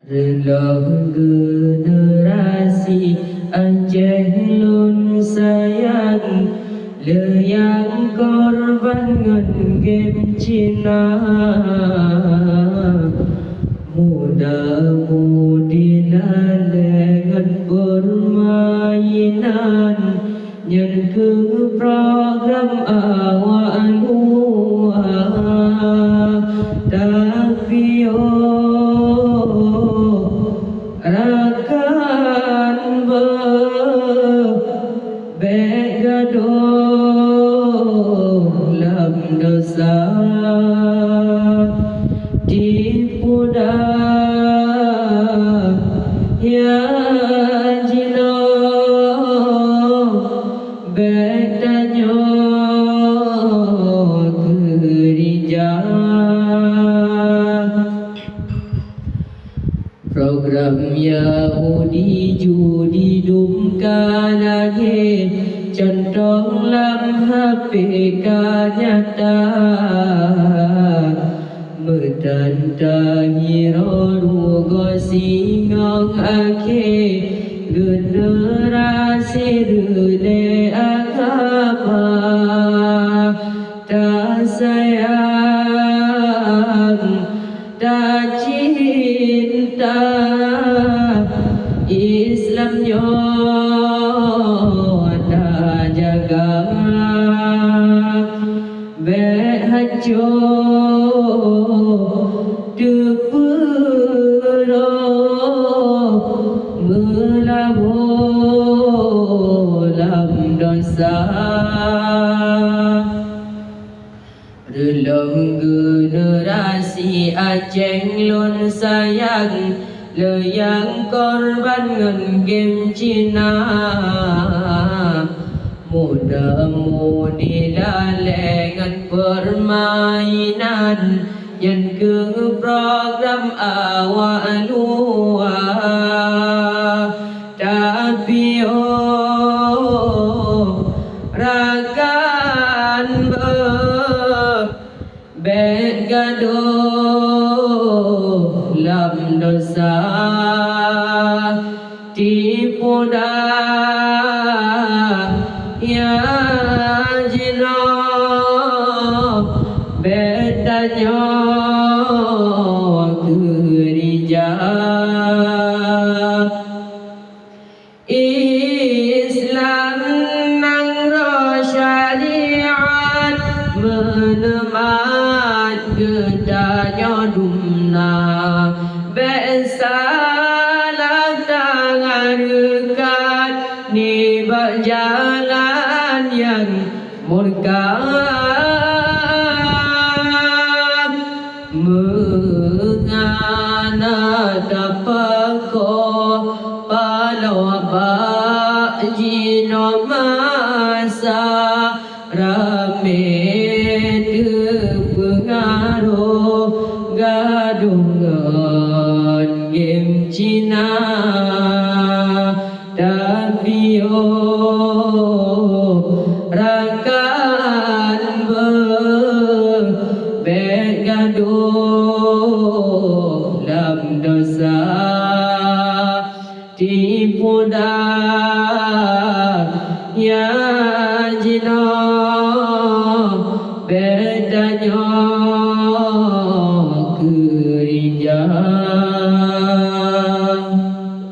Relah generasi Aceh lun sayang Leyang korban ngan game Cina Muda-mudi lalengan permainan Nyen ke program awak luar Tapi rakan bergaduh lam dosa tipu daya jino bedanya gereja program Yahudi judi dumka lagi contoh lam HP nyata Medantangi rorugo singong ake generasi rele agama tak sayang tak cinta Islamnya tak jaga berhancur deperoh melabur dalam dosa Relong generasi Aceh lun sayang Leyang korban ngan game Cina Muda-mudi lalengan permainan Yang ke program awak luar Tapi rakan bergaduh lam dosa tipu daya jino bedanya gereja Islam nang syariat menemat gedanya dumna besalah tangan dekat ni berjalan yang murka mengana dapako palawabak jino masa rame pengaruh gadungan game Cina tapi rakan bergaduh lam dosa tipu daya